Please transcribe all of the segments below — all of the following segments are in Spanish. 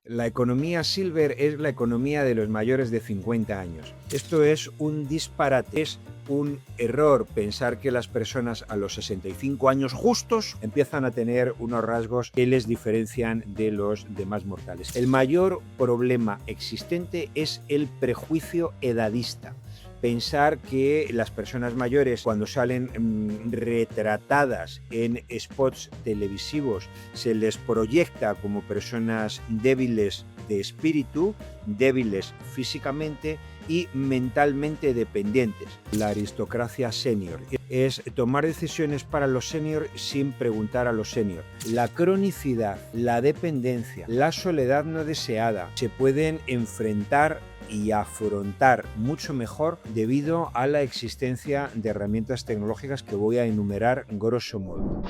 La economía silver es la economía de los mayores de 50 años. Esto es un disparate, es un error pensar que las personas a los 65 años justos empiezan a tener unos rasgos que les diferencian de los demás mortales. El mayor problema existente es el prejuicio edadista. Pensar que las personas mayores, cuando salen retratadas en spots televisivos, se les proyecta como personas débiles de espíritu, débiles físicamente y mentalmente dependientes. La aristocracia senior es tomar decisiones para los senior sin preguntar a los senior. La cronicidad, la dependencia, la soledad no deseada se pueden enfrentar y afrontar mucho mejor debido a la existencia de herramientas tecnológicas que voy a enumerar grosso modo.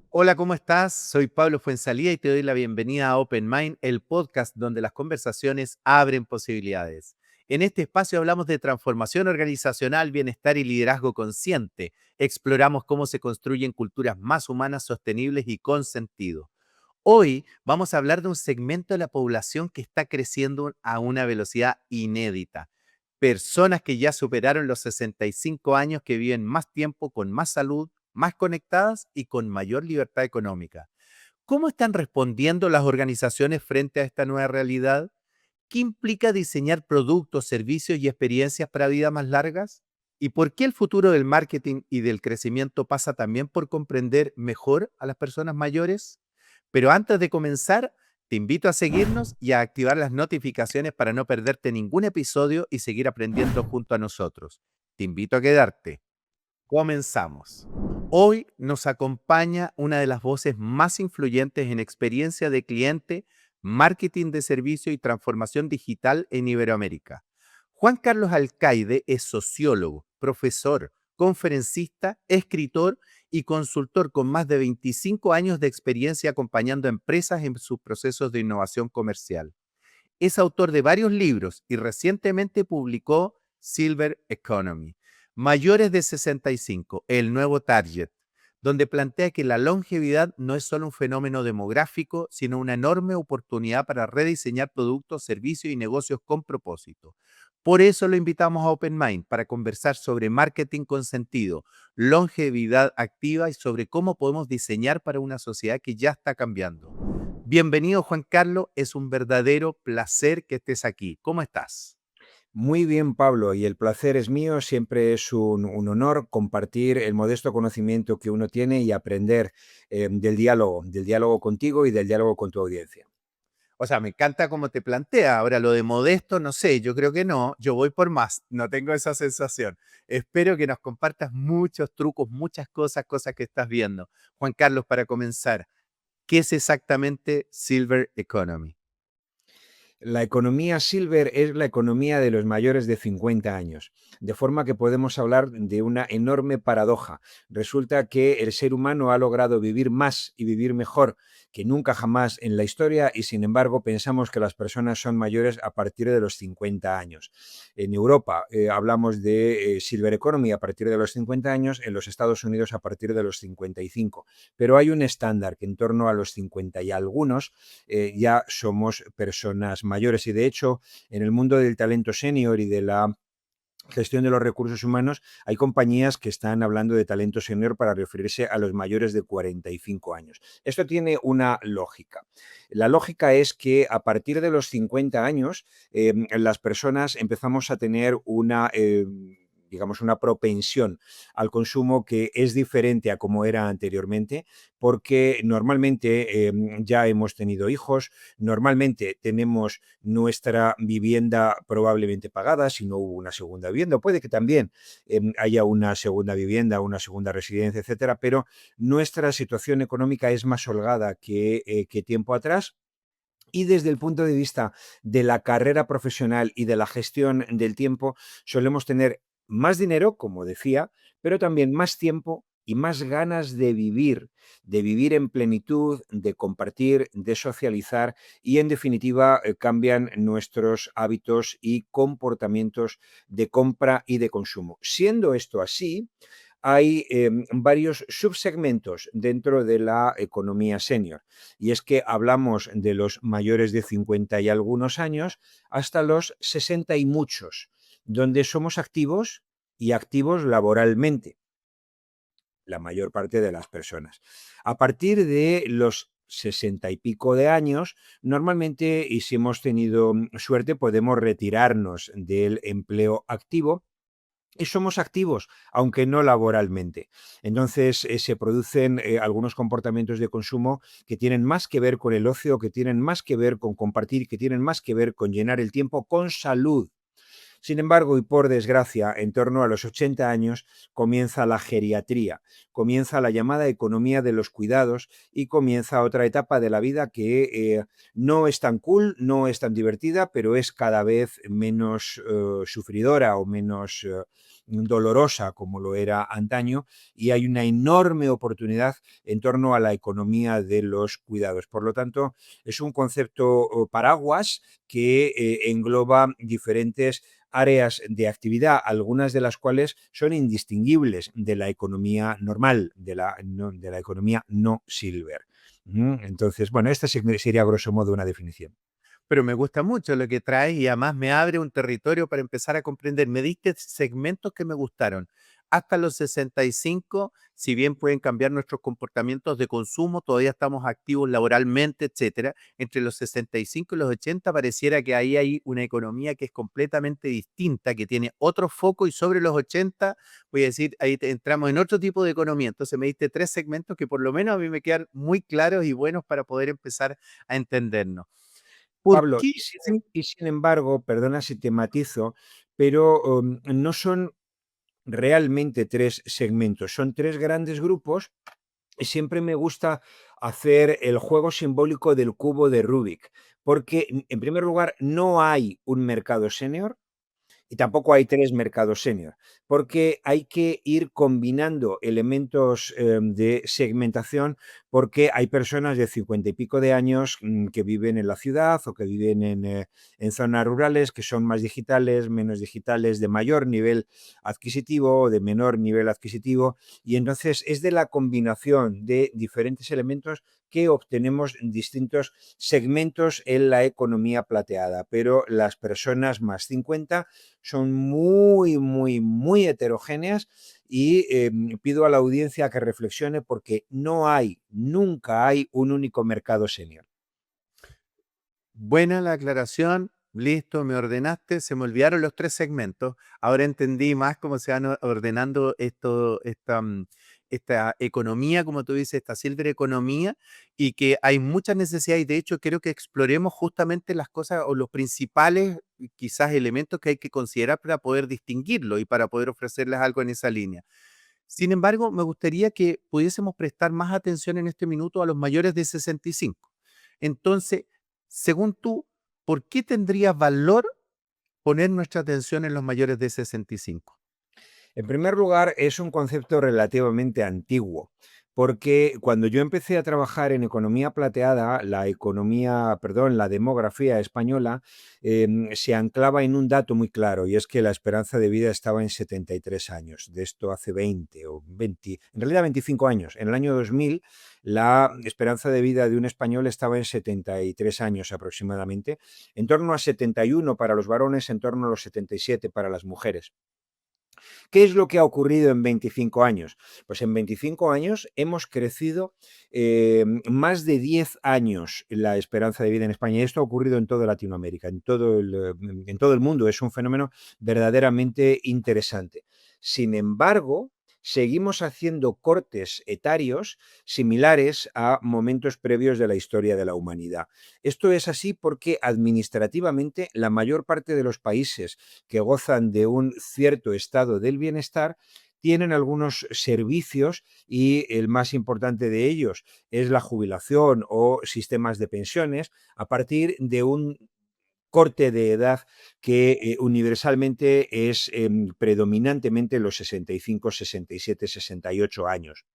Hola, ¿cómo estás? Soy Pablo Fuenzalía y te doy la bienvenida a Open Mind, el podcast donde las conversaciones abren posibilidades. En este espacio hablamos de transformación organizacional, bienestar y liderazgo consciente. Exploramos cómo se construyen culturas más humanas, sostenibles y con sentido. Hoy vamos a hablar de un segmento de la población que está creciendo a una velocidad inédita. Personas que ya superaron los 65 años, que viven más tiempo, con más salud, más conectadas y con mayor libertad económica. ¿Cómo están respondiendo las organizaciones frente a esta nueva realidad? ¿Qué implica diseñar productos, servicios y experiencias para vidas más largas? ¿Y por qué el futuro del marketing y del crecimiento pasa también por comprender mejor a las personas mayores? Pero antes de comenzar, te invito a seguirnos y a activar las notificaciones para no perderte ningún episodio y seguir aprendiendo junto a nosotros. Te invito a quedarte. Comenzamos. Hoy nos acompaña una de las voces más influyentes en experiencia de cliente, marketing de servicio y transformación digital en Iberoamérica. Juan Carlos Alcaide es sociólogo, profesor, conferencista, escritor y consultor con más de 25 años de experiencia acompañando a empresas en sus procesos de innovación comercial. Es autor de varios libros y recientemente publicó Silver Economy, Mayores de 65, el nuevo target, donde plantea que la longevidad no es solo un fenómeno demográfico, sino una enorme oportunidad para rediseñar productos, servicios y negocios con propósito. Por eso lo invitamos a Open Mind para conversar sobre marketing con sentido, longevidad activa y sobre cómo podemos diseñar para una sociedad que ya está cambiando. Bienvenido, Juan Carlos. Es un verdadero placer que estés aquí. ¿Cómo estás? Muy bien, Pablo, y el placer es mío. Siempre es un honor compartir el modesto conocimiento que uno tiene y aprender del diálogo contigo y del diálogo con tu audiencia. O sea, me encanta cómo te plantea. Ahora, lo de modesto, no sé, yo creo que no. Yo voy por más. No tengo esa sensación. Espero que nos compartas muchos trucos, muchas cosas, cosas que estás viendo. Juan Carlos, para comenzar, ¿qué es exactamente Silver Economy? La economía silver es la economía de los mayores de 50 años, de forma que podemos hablar de una enorme paradoja. Resulta que el ser humano ha logrado vivir más y vivir mejor que nunca jamás en la historia y sin embargo pensamos que las personas son mayores a partir de los 50 años. En Europa hablamos de silver economy a partir de los 50 años, en los Estados Unidos a partir de los 55. Pero hay un estándar que en torno a los 50 y algunos ya somos personas mayores y de hecho en el mundo del talento senior y de la gestión de los recursos humanos, hay compañías que están hablando de talento senior para referirse a los mayores de 45 años. Esto tiene una lógica. La lógica es que a partir de los 50 años, las personas empezamos a tener una digamos, una propensión al consumo que es diferente a como era anteriormente, porque normalmente ya hemos tenido hijos, normalmente tenemos nuestra vivienda probablemente pagada, si no hubo una segunda vivienda, puede que también haya una segunda vivienda, una segunda residencia, etcétera, pero nuestra situación económica es más holgada que tiempo atrás. Y desde el punto de vista de la carrera profesional y de la gestión del tiempo, solemos tener más dinero, como decía, pero también más tiempo y más ganas de vivir en plenitud, de compartir, de socializar y en definitiva cambian nuestros hábitos y comportamientos de compra y de consumo. Siendo esto así, hay varios subsegmentos dentro de la economía senior. Y es que hablamos de los mayores de 50 y algunos años hasta los 60 y muchos, donde somos activos y activos laboralmente, la mayor parte de las personas. A partir de los 60 y pico de años, normalmente, y si hemos tenido suerte, podemos retirarnos del empleo activo y somos activos, aunque no laboralmente. Entonces, se producen algunos comportamientos de consumo que tienen más que ver con el ocio, que tienen más que ver con compartir, que tienen más que ver con llenar el tiempo con salud. Sin embargo, y por desgracia, en torno a los 80 años comienza la geriatría, comienza la llamada economía de los cuidados y comienza otra etapa de la vida que no es tan cool, no es tan divertida, pero es cada vez menos sufridora o menos dolorosa como lo era antaño, y hay una enorme oportunidad en torno a la economía de los cuidados. Por lo tanto, es un concepto paraguas que engloba diferentes áreas de actividad, algunas de las cuales son indistinguibles de la economía normal, de la economía no silver. Entonces, bueno, esta sería grosso modo una definición. Pero me gusta mucho lo que traes y además me abre un territorio para empezar a comprender. Me diste segmentos que me gustaron. Hasta los 65, si bien pueden cambiar nuestros comportamientos de consumo, todavía estamos activos laboralmente, etcétera. Entre los 65 y los 80 pareciera que ahí hay una economía que es completamente distinta, que tiene otro foco, y sobre los 80, voy a decir, ahí entramos en otro tipo de economía. Entonces me diste tres segmentos que por lo menos a mí me quedan muy claros y buenos para poder empezar a entendernos. ¿Por Pablo, qué? Sí. y sin embargo, perdona si te matizo, pero no son realmente tres segmentos, son tres grandes grupos. Y siempre me gusta hacer el juego simbólico del cubo de Rubik, porque en primer lugar no hay un mercado senior, y tampoco hay tres mercados senior, porque hay que ir combinando elementos de segmentación, porque hay personas de 50 y pico de años que viven en la ciudad o que viven en zonas rurales, que son más digitales, menos digitales, de mayor nivel adquisitivo o de menor nivel adquisitivo, y entonces es de la combinación de diferentes elementos que obtenemos distintos segmentos en la economía plateada, pero las personas más 50 son muy, muy, muy heterogéneas y pido a la audiencia que reflexione porque no hay, nunca hay un único mercado senior. Buena la aclaración. Listo, me ordenaste. Se me olvidaron los tres segmentos. Ahora entendí más cómo se van ordenando esta economía, como tú dices, esta silver economía, y que hay muchas necesidades. Y de hecho, quiero que exploremos justamente las cosas o los principales, quizás, elementos que hay que considerar para poder distinguirlo y para poder ofrecerles algo en esa línea. Sin embargo, me gustaría que pudiésemos prestar más atención en este minuto a los mayores de 65. Entonces, según tú, ¿por qué tendría valor poner nuestra atención en los mayores de 65? En primer lugar, es un concepto relativamente antiguo, porque cuando yo empecé a trabajar en economía plateada, la demografía española se anclaba en un dato muy claro, y es que la esperanza de vida estaba en 73 años. De esto hace 20 o 20, en realidad 25 años. En el año 2000, la esperanza de vida de un español estaba en 73 años aproximadamente, en torno a 71 para los varones, en torno a los 77 para las mujeres. ¿Qué es lo que ha ocurrido en 25 años? Pues en 25 años hemos crecido más de 10 años la esperanza de vida en España. Y esto ha ocurrido en toda Latinoamérica, en todo el mundo. Es un fenómeno verdaderamente interesante. Sin embargo, seguimos haciendo cortes etarios similares a momentos previos de la historia de la humanidad. Esto es así porque administrativamente la mayor parte de los países que gozan de un cierto estado del bienestar tienen algunos servicios, y el más importante de ellos es la jubilación o sistemas de pensiones a partir de un corte de edad que universalmente es predominantemente los 65, 67, 68 años.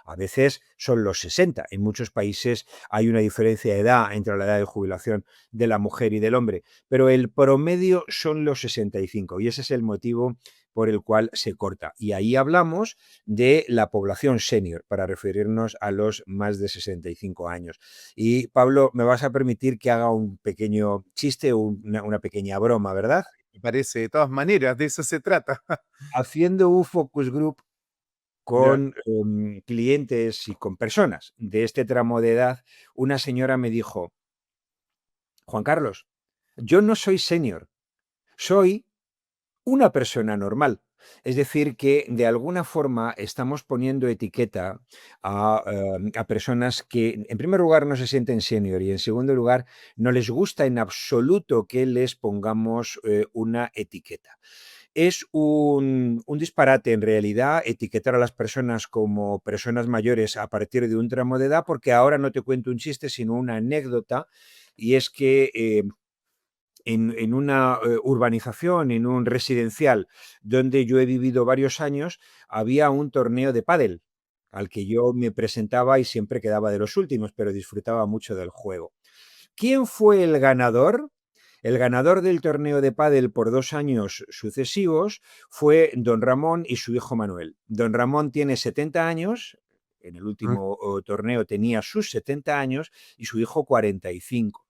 A veces son los 60. En muchos países hay una diferencia de edad entre la edad de jubilación de la mujer y del hombre, pero el promedio son los 65 y ese es el motivo por el cual se corta. Y ahí hablamos de la población senior para referirnos a los más de 65 años. Y Pablo, me vas a permitir que haga un pequeño chiste o una pequeña broma, ¿verdad? Me parece, de todas maneras, de eso se trata. Haciendo un focus group ¿Ya? con clientes y con personas de este tramo de edad, una señora me dijo, Juan Carlos, yo no soy senior, soy una persona normal. Es decir, que de alguna forma estamos poniendo etiqueta a personas que, en primer lugar, no se sienten senior y, en segundo lugar, no les gusta en absoluto que les pongamos una etiqueta. Es un disparate, en realidad, etiquetar a las personas como personas mayores a partir de un tramo de edad, porque ahora no te cuento un chiste, sino una anécdota, y es que en una urbanización, en un residencial donde yo he vivido varios años, había un torneo de pádel al que yo me presentaba y siempre quedaba de los últimos, pero disfrutaba mucho del juego. ¿Quién fue el ganador? El ganador del torneo de pádel por 2 años sucesivos fue don Ramón y su hijo Manuel. Don Ramón tiene 70 años, en el Mm. último torneo tenía sus 70 años y su hijo 45.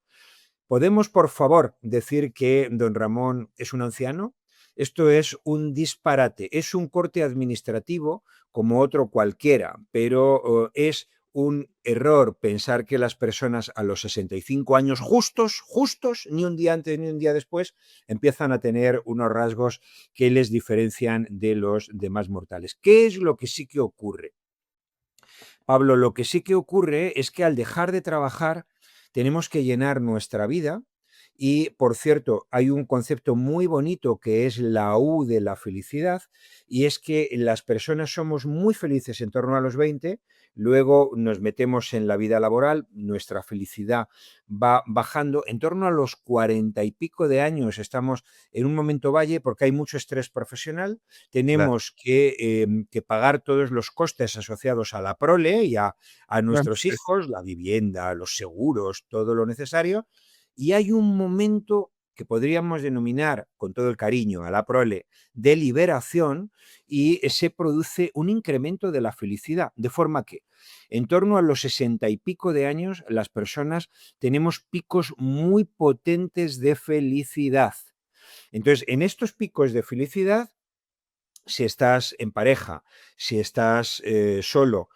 ¿Podemos, por favor, decir que don Ramón es un anciano? Esto es un disparate, es un corte administrativo como otro cualquiera, pero es un error pensar que las personas a los 65 años justos, ni un día antes ni un día después, empiezan a tener unos rasgos que les diferencian de los demás mortales. ¿Qué es lo que sí que ocurre? Pablo, lo que sí que ocurre es que al dejar de trabajar tenemos que llenar nuestra vida y, por cierto, hay un concepto muy bonito que es la U de la felicidad y es que las personas somos muy felices en torno a los 20, luego nos metemos en la vida laboral, nuestra felicidad va bajando, en torno a los 40 y pico de años estamos en un momento valle porque hay mucho estrés profesional, Claro. tenemos que pagar todos los costes asociados a la prole y a nuestros hijos, la vivienda, los seguros, todo lo necesario, y hay un momento que podríamos denominar, con todo el cariño, a la prole, de liberación, y se produce un incremento de la felicidad, de forma que en torno a los 60 y pico de años las personas tenemos picos muy potentes de felicidad. Entonces, en estos picos de felicidad, si estás en pareja, si estás solo,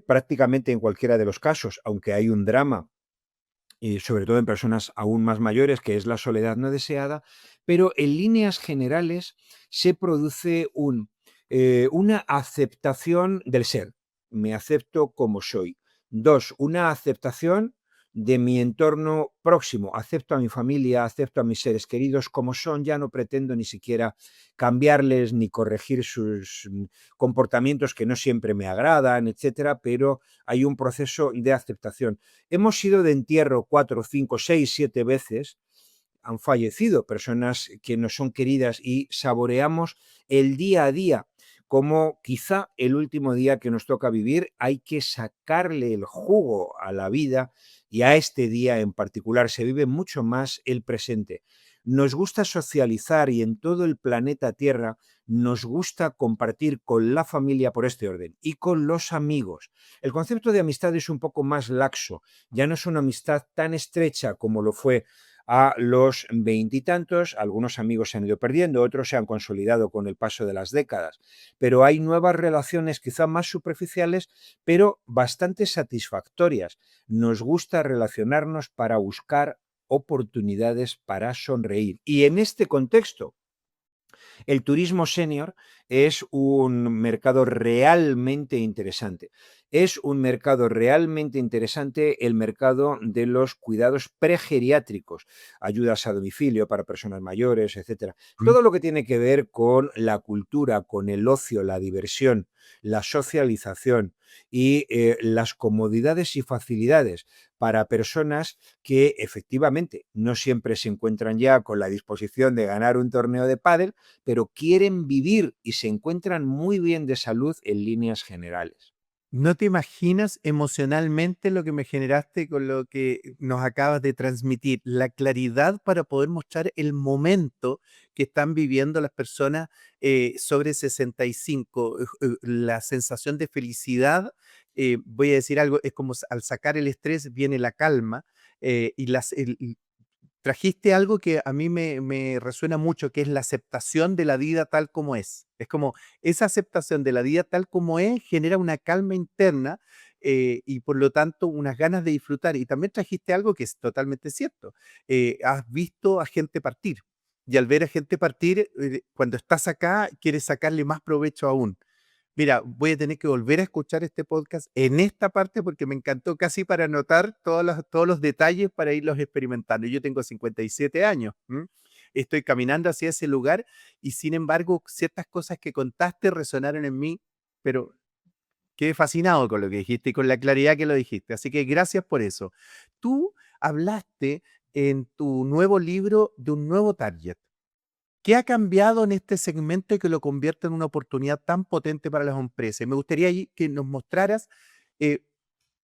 prácticamente en cualquiera de los casos, aunque hay un drama, y sobre todo en personas aún más mayores, que es la soledad no deseada, pero en líneas generales se produce una aceptación del ser. Me acepto como soy. Dos, una aceptación de mi entorno próximo. Acepto a mi familia, acepto a mis seres queridos como son, ya no pretendo ni siquiera cambiarles ni corregir sus comportamientos que no siempre me agradan, etcétera, pero hay un proceso de aceptación. Hemos ido de entierro 4, 5, 6, 7 veces, han fallecido personas que nos son queridas y saboreamos el día a día como quizá el último día que nos toca vivir. Hay que sacarle el jugo a la vida y a este día en particular. Se vive mucho más el presente. Nos gusta socializar y en todo el planeta Tierra nos gusta compartir con la familia por este orden y con los amigos. El concepto de amistad es un poco más laxo, ya no es una amistad tan estrecha como lo fue a los veintitantos. Algunos amigos se han ido perdiendo, otros se han consolidado con el paso de las décadas, pero hay nuevas relaciones quizá más superficiales, pero bastante satisfactorias. Nos gusta relacionarnos para buscar oportunidades para sonreír. Y en este contexto, el turismo senior es un mercado realmente interesante. Es un mercado realmente interesante el mercado de los cuidados pregeriátricos, ayudas a domicilio para personas mayores, etcétera. Mm. Todo lo que tiene que ver con la cultura, con el ocio, la diversión, la socialización y las comodidades y facilidades para personas que efectivamente no siempre se encuentran ya con la disposición de ganar un torneo de pádel, pero quieren vivir y se encuentran muy bien de salud en líneas generales. No te imaginas emocionalmente lo que me generaste con lo que nos acabas de transmitir, la claridad para poder mostrar el momento que están viviendo las personas sobre 65, la sensación de felicidad, voy a decir algo, es como al sacar el estrés viene la calma y trajiste algo que a mí me resuena mucho, que es la aceptación de la vida tal como es. Es como esa aceptación de la vida tal como es genera una calma interna y por lo tanto unas ganas de disfrutar. Y también trajiste algo que es totalmente cierto. Has visto a gente partir y al ver a gente partir, cuando estás acá, quieres sacarle más provecho aún. Mira, voy a tener que volver a escuchar este podcast en esta parte porque me encantó casi para anotar todos los detalles para irlos experimentando. Yo tengo 57 años, ¿m? Estoy caminando hacia ese lugar y sin embargo ciertas cosas que contaste resonaron en mí, pero quedé fascinado con lo que dijiste y con la claridad que lo dijiste. Así que gracias por eso. Tú hablaste en tu nuevo libro de un nuevo target. ¿Qué ha cambiado en este segmento que lo convierte en una oportunidad tan potente para las empresas? Y me gustaría ahí que nos mostraras eh,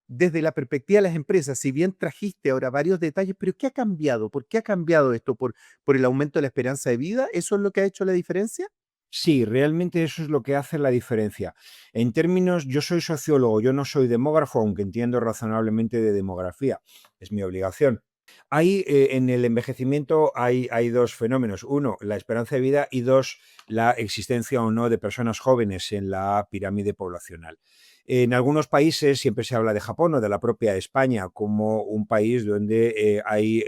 desde la perspectiva de las empresas, si bien trajiste ahora varios detalles, pero ¿qué ha cambiado? ¿Por qué ha cambiado esto? ¿Por el aumento de la esperanza de vida? ¿Eso es lo que ha hecho la diferencia? Sí, realmente eso es lo que hace la diferencia. En términos, yo soy sociólogo, yo no soy demógrafo, aunque entiendo razonablemente de demografía, es mi obligación. En el envejecimiento hay dos fenómenos. Uno, la esperanza de vida y dos, la existencia o no de personas jóvenes en la pirámide poblacional. En algunos países siempre se habla de Japón o de la propia España como un país donde hay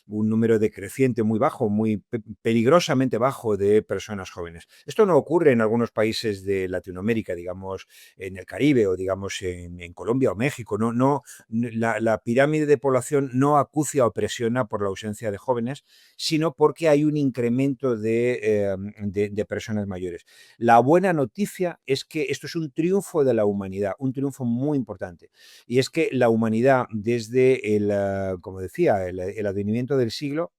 un número decreciente muy bajo, muy peligrosamente bajo de personas jóvenes. Esto no ocurre en algunos países de Latinoamérica, digamos en el Caribe o digamos en Colombia o México. La pirámide de población no acucia o presiona por la ausencia de jóvenes, sino porque hay un incremento de personas mayores. La buena noticia es que esto es un triunfo de la humanidad, un triunfo muy importante. Y es que la humanidad, desde como decía, el advenimiento del siglo,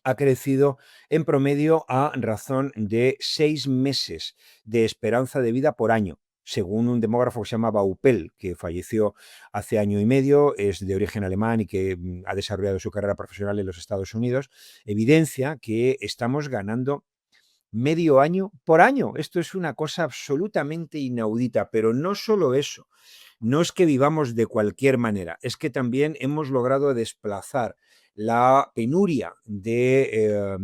ha crecido en promedio a razón de 6 meses de esperanza de vida por año, según un demógrafo que se llama Baupel, que falleció hace año y medio, es de origen alemán y que ha desarrollado su carrera profesional en los Estados Unidos, evidencia que estamos ganando medio año por año. Esto es una cosa absolutamente inaudita, pero no solo eso. No es que vivamos de cualquier manera, es que también hemos logrado desplazar la penuria de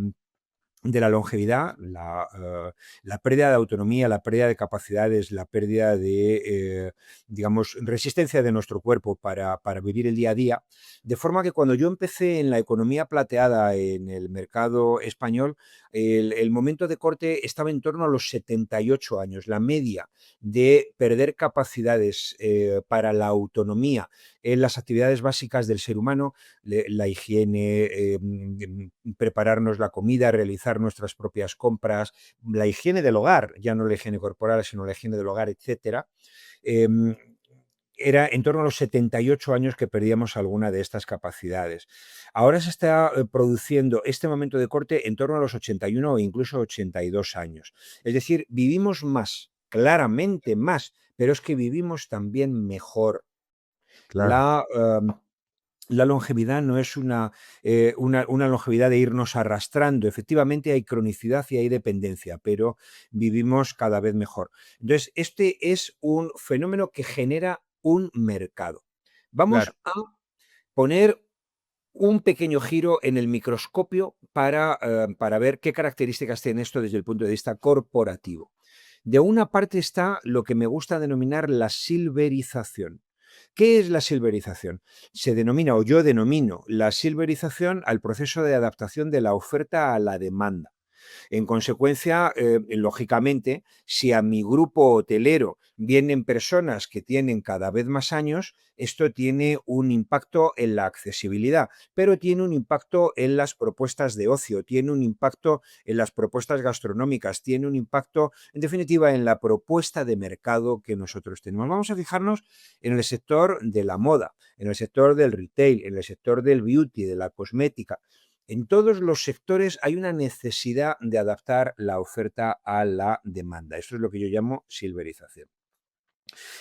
la longevidad, la pérdida de autonomía, la pérdida de capacidades, la pérdida digamos, resistencia de nuestro cuerpo para vivir el día a día. De forma que cuando yo empecé en la economía plateada en el mercado español, el momento de corte estaba en torno a los 78 años. La media de perder capacidades para la autonomía en las actividades básicas del ser humano, la higiene, prepararnos la comida, realizar nuestras propias compras, la higiene del hogar, ya no la higiene corporal, sino la higiene del hogar, etcétera, em, era en torno a los 78 años que perdíamos alguna de estas capacidades. Ahora se está produciendo este momento de corte en torno a los 81 o incluso 82 años. Es decir, vivimos más, claramente más, pero es que vivimos también mejor. Claro. La, la longevidad no es una longevidad de irnos arrastrando. Efectivamente hay cronicidad y hay dependencia, pero vivimos cada vez mejor. Entonces, este es un fenómeno que genera un mercado. Claro. Vamos a poner un pequeño giro en el microscopio para ver qué características tiene esto desde el punto de vista corporativo. De una parte está lo que me gusta denominar la silverización. ¿Qué es la silverización? Se denomina, o yo denomino, la silverización al proceso de adaptación de la oferta a la demanda. En consecuencia, lógicamente, si a mi grupo hotelero vienen personas que tienen cada vez más años, esto tiene un impacto en la accesibilidad, pero tiene un impacto en las propuestas de ocio, tiene un impacto en las propuestas gastronómicas, tiene un impacto, en definitiva, en la propuesta de mercado que nosotros tenemos. Vamos a fijarnos en el sector de la moda, en el sector del retail, en el sector del beauty, de la cosmética. En todos los sectores hay una necesidad de adaptar la oferta a la demanda. Eso es lo que yo llamo silverización.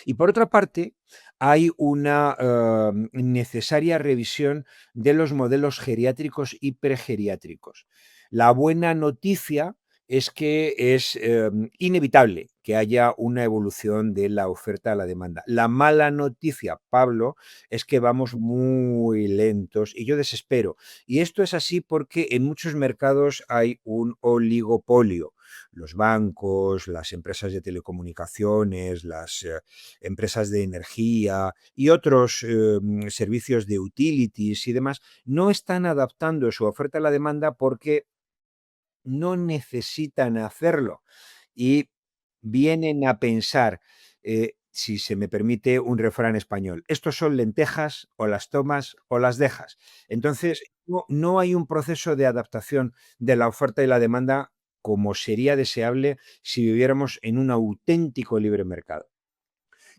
Y por otra parte, hay una necesaria revisión de los modelos geriátricos y pregeriátricos. La buena noticia es que es inevitable que haya una evolución de la oferta a la demanda. La mala noticia, Pablo, es que vamos muy lentos y yo desespero. Y esto es así porque en muchos mercados hay un oligopolio. Los bancos, las empresas de telecomunicaciones, las empresas de energía y otros servicios de utilities y demás, no están adaptando su oferta a la demanda porque no necesitan hacerlo y vienen a pensar, si se me permite un refrán español, estos son lentejas, o las tomas o las dejas. Entonces, no hay un proceso de adaptación de la oferta y la demanda como sería deseable si viviéramos en un auténtico libre mercado.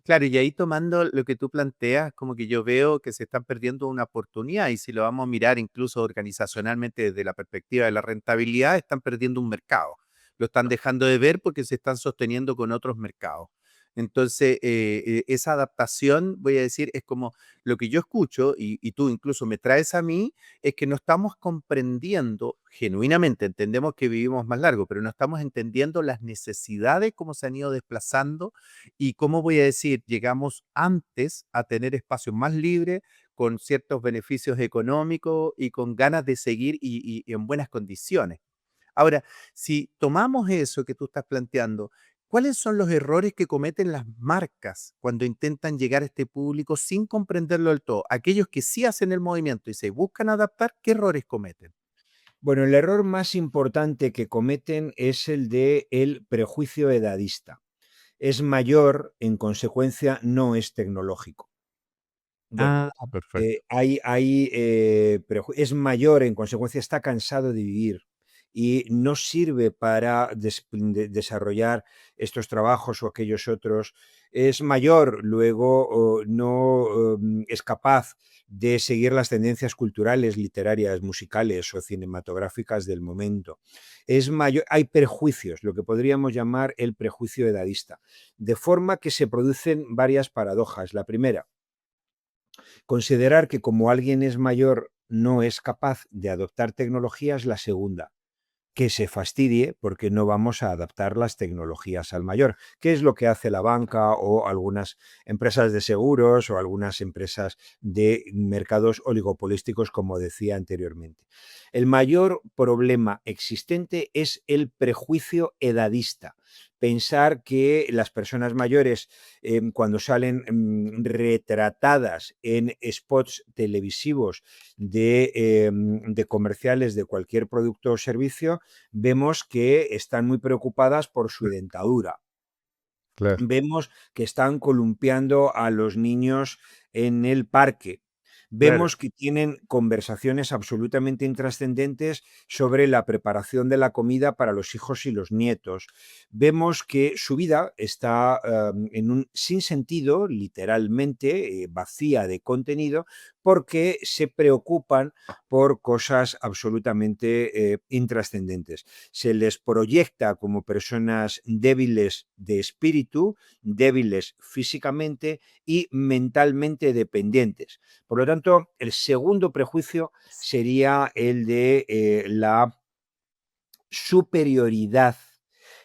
Claro, y ahí tomando lo que tú planteas, como que yo veo que se están perdiendo una oportunidad y si lo vamos a mirar incluso organizacionalmente desde la perspectiva de la rentabilidad, están perdiendo un mercado. Lo están dejando de ver porque se están sosteniendo con otros mercados. Entonces, esa adaptación, voy a decir, es como lo que yo escucho y tú incluso me traes a mí, es que no estamos comprendiendo genuinamente, entendemos que vivimos más largo, pero no estamos entendiendo las necesidades, cómo se han ido desplazando y cómo voy a decir, llegamos antes a tener espacios más libres, con ciertos beneficios económicos y con ganas de seguir y en buenas condiciones. Ahora, si tomamos eso que tú estás planteando, ¿cuáles son los errores que cometen las marcas cuando intentan llegar a este público sin comprenderlo del todo? Aquellos que sí hacen el movimiento y se buscan adaptar, ¿qué errores cometen? Bueno, el error más importante que cometen es el de el prejuicio edadista. Es mayor, en consecuencia, no es tecnológico. Bueno, Ah, perfecto. es mayor, en consecuencia, está cansado de vivir y no sirve para desarrollar estos trabajos o aquellos otros. Es mayor, luego no es capaz de seguir las tendencias culturales, literarias, musicales o cinematográficas del momento. Es mayor, hay prejuicios, lo que podríamos llamar el prejuicio edadista, de forma que se producen varias paradojas. La primera, considerar que como alguien es mayor no es capaz de adoptar tecnologías, la segunda, que se fastidie porque no vamos a adaptar las tecnologías al mayor, que es lo que hace la banca o algunas empresas de seguros o algunas empresas de mercados oligopolísticos, como decía anteriormente. El mayor problema existente es el prejuicio edadista. Pensar que las personas mayores, cuando salen retratadas en spots televisivos de comerciales de cualquier producto o servicio, vemos que están muy preocupadas por su dentadura. Claro. Vemos que están columpiando a los niños en el parque. Claro. Vemos que tienen conversaciones absolutamente intrascendentes sobre la preparación de la comida para los hijos y los nietos. Vemos que su vida está en un sinsentido, literalmente vacía de contenido, porque se preocupan por cosas absolutamente intrascendentes. Se les proyecta como personas débiles de espíritu, débiles físicamente y mentalmente dependientes. Por lo tanto, el segundo prejuicio sería el de la superioridad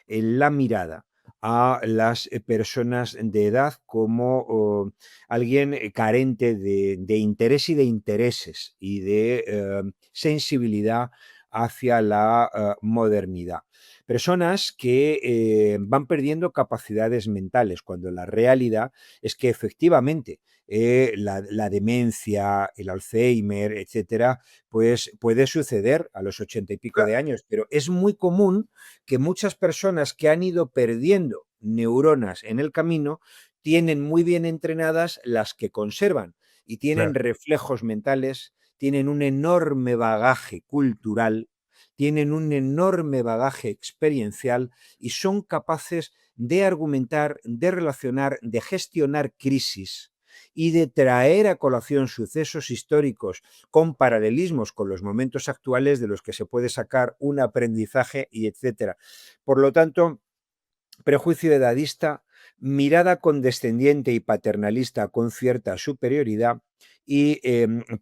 en la mirada a las personas de edad como alguien carente de interés y de intereses y de sensibilidad hacia la modernidad. Personas que van perdiendo capacidades mentales, cuando la realidad es que efectivamente la demencia, el Alzheimer, etcétera, pues puede suceder a los 80 y pico de años, pero es muy común que muchas personas que han ido perdiendo neuronas en el camino tienen muy bien entrenadas las que conservan y tienen Claro. reflejos mentales, tienen un enorme bagaje cultural, tienen un enorme bagaje experiencial y son capaces de argumentar, de relacionar, de gestionar crisis y de traer a colación sucesos históricos con paralelismos con los momentos actuales de los que se puede sacar un aprendizaje y etcétera. Por lo tanto, prejuicio edadista, mirada condescendiente y paternalista con cierta superioridad y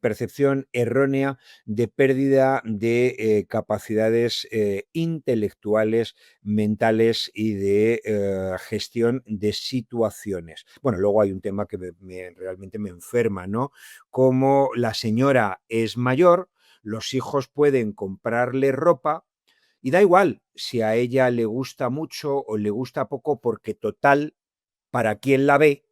percepción errónea de pérdida de capacidades intelectuales, mentales y de gestión de situaciones. Bueno, luego hay un tema que realmente me enferma, ¿no? Como la señora es mayor, los hijos pueden comprarle ropa, y da igual si a ella le gusta mucho o le gusta poco, porque total, para quien la ve,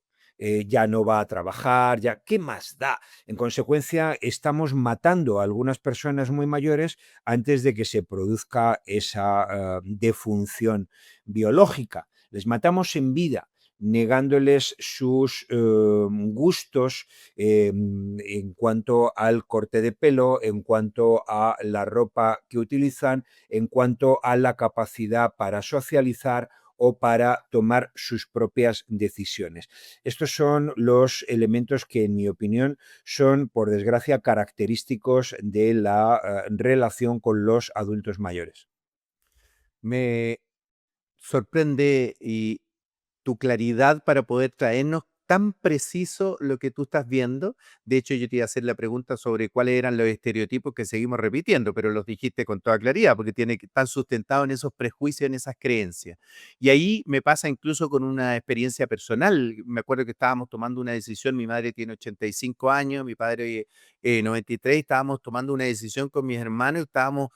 ya no va a trabajar, ya, ¿qué más da? En consecuencia, estamos matando a algunas personas muy mayores antes de que se produzca esa defunción biológica. Les matamos en vida, negándoles sus gustos en cuanto al corte de pelo, en cuanto a la ropa que utilizan, en cuanto a la capacidad para socializar o para tomar sus propias decisiones. Estos son los elementos que, en mi opinión, son, por desgracia, característicos de la relación con los adultos mayores. Me sorprende y tu claridad para poder traernos tan preciso lo que tú estás viendo. De hecho, yo te iba a hacer la pregunta sobre cuáles eran los estereotipos que seguimos repitiendo, pero los dijiste con toda claridad, porque están sustentados en esos prejuicios, en esas creencias. Y ahí me pasa incluso con una experiencia personal. Me acuerdo que estábamos tomando una decisión, mi madre tiene 85 años, mi padre 93, estábamos tomando una decisión con mis hermanos, estábamos,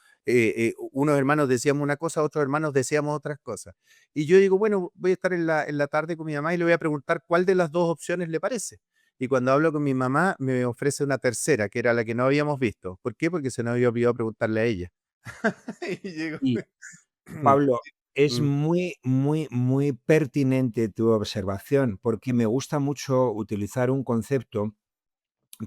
unos hermanos decíamos una cosa, otros hermanos decíamos otras cosas. Y yo digo, bueno, voy a estar en la tarde con mi mamá y le voy a preguntar cuál de las dos opciones le parece. Y cuando hablo con mi mamá, me ofrece una tercera, que era la que no habíamos visto. ¿Por qué? Porque se nos había olvidado preguntarle a ella. Y digo, Y, Pablo, es mm, muy, muy, muy pertinente tu observación, porque me gusta mucho utilizar un concepto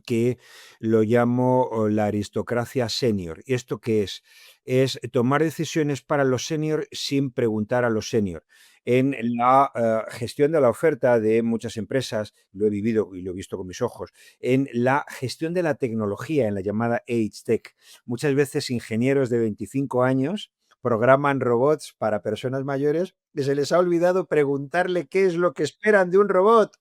que lo llamo la aristocracia senior. ¿Y esto qué es? Es tomar decisiones para los senior sin preguntar a los senior. En la gestión de la oferta de muchas empresas, lo he vivido y lo he visto con mis ojos, en la gestión de la tecnología, en la llamada Age Tech, muchas veces ingenieros de 25 años programan robots para personas mayores y se les ha olvidado preguntarle qué es lo que esperan de un robot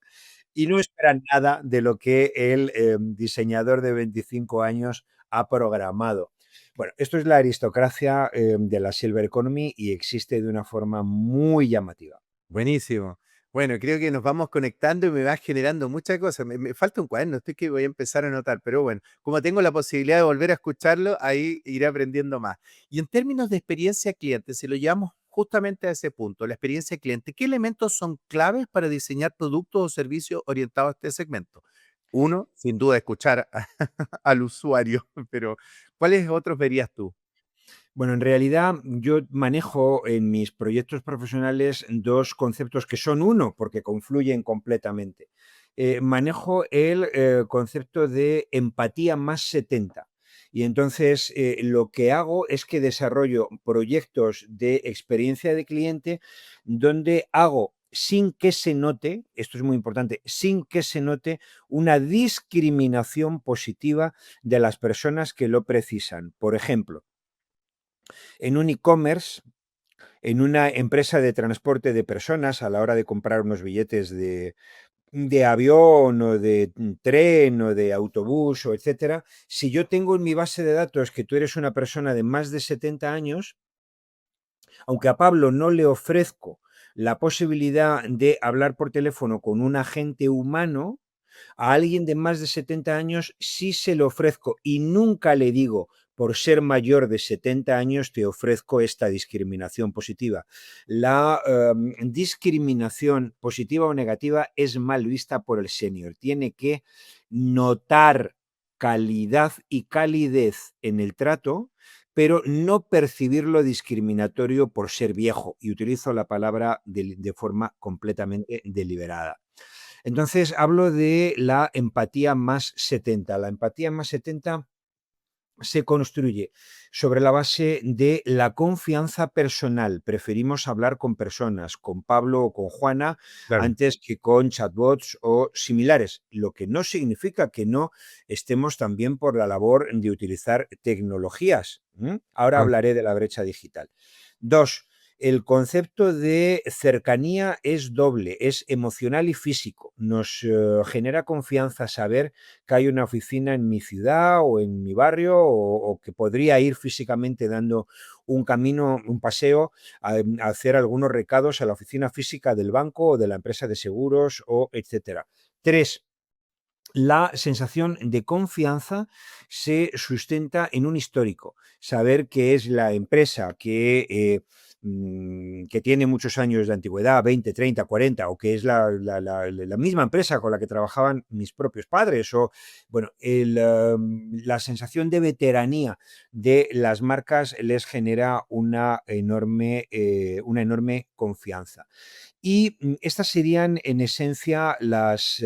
y no esperan nada de lo que el diseñador de 25 años ha programado. Bueno, esto es la aristocracia de la Silver Economy y existe de una forma muy llamativa. buenísimo. Bueno, creo que nos vamos conectando y me va generando muchas cosas. Me falta un cuaderno, estoy que voy a empezar a anotar, pero bueno, como tengo la posibilidad de volver a escucharlo, ahí iré aprendiendo más. Y en términos de experiencia cliente, si lo llevamos justamente a ese punto, la experiencia cliente, ¿qué elementos son claves para diseñar productos o servicios orientados a este segmento? Uno, sin duda, escuchar al usuario, pero ¿cuáles otros verías tú? Bueno, en realidad yo manejo en mis proyectos profesionales dos conceptos que son uno porque confluyen completamente. Manejo el concepto de empatía más 70. Y entonces lo que hago es que desarrollo proyectos de experiencia de cliente donde hago sin que se note, esto es muy importante, sin que se note una discriminación positiva de las personas que lo precisan. Por ejemplo, en un e-commerce, en una empresa de transporte de personas, a la hora de comprar unos billetes de avión o de tren o de autobús o etcétera, si yo tengo en mi base de datos que tú eres una persona de más de 70 años, aunque a Pablo no le ofrezco la posibilidad de hablar por teléfono con un agente humano, a alguien de más de 70 años sí se lo ofrezco y nunca le digo, por ser mayor de 70 años te ofrezco esta discriminación positiva. La discriminación positiva o negativa es mal vista por el senior. Tiene que notar calidad y calidez en el trato, pero no percibirlo discriminatorio por ser viejo. Y utilizo la palabra de forma completamente deliberada. Entonces hablo de la empatía más 70. La empatía más 70 se construye sobre la base de la confianza personal. Preferimos hablar con personas, con Pablo o con Juana, Claro. antes que con chatbots o similares, lo que no significa que no estemos también por la labor de utilizar tecnologías. Ahora Ah, hablaré de la brecha digital. Dos, el concepto de cercanía es doble, es emocional y físico. Nos genera confianza saber que hay una oficina en mi ciudad o en mi barrio o que podría ir físicamente dando un camino, un paseo, a hacer algunos recados a la oficina física del banco o de la empresa de seguros o etcétera. Tres, la sensación de confianza se sustenta en un histórico, saber que es la empresa que tiene muchos años de antigüedad, 20, 30, 40, o que es la misma empresa con la que trabajaban mis propios padres, o bueno, la sensación de veteranía de las marcas les genera una enorme confianza. Y estas serían en esencia las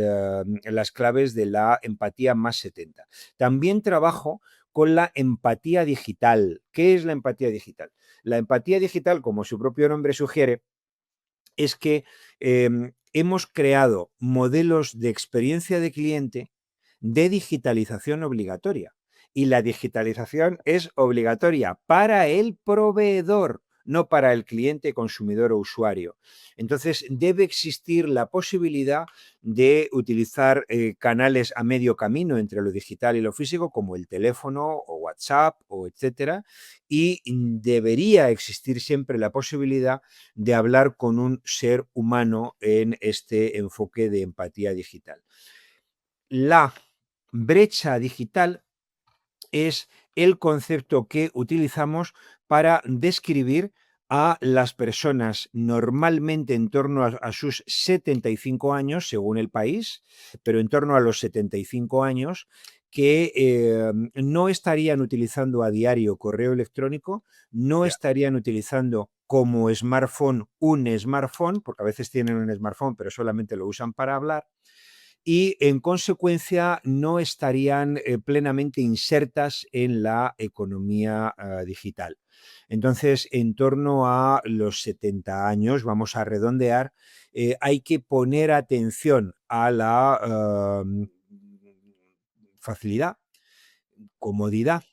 claves de la empatía más 70. También trabajo con la empatía digital. ¿Qué es la empatía digital? La empatía digital, como su propio nombre sugiere, es que hemos creado modelos de experiencia de cliente de digitalización obligatoria. Y la digitalización es obligatoria para el proveedor, no para el cliente, consumidor o usuario. Entonces, debe existir la posibilidad de utilizar canales a medio camino entre lo digital y lo físico, como el teléfono o WhatsApp o etcétera, y debería existir siempre la posibilidad de hablar con un ser humano en este enfoque de empatía digital. La brecha digital es el concepto que utilizamos para describir a las personas normalmente en torno a sus 75 años, según el país, pero en torno a los 75 años, que no estarían utilizando a diario correo electrónico, no ya. estarían utilizando como smartphone un smartphone, porque a veces tienen un smartphone pero solamente lo usan para hablar, y en consecuencia no estarían plenamente insertas en la economía digital. Entonces, en torno a los 70 años, vamos a redondear, hay que poner atención a la facilidad, comodidad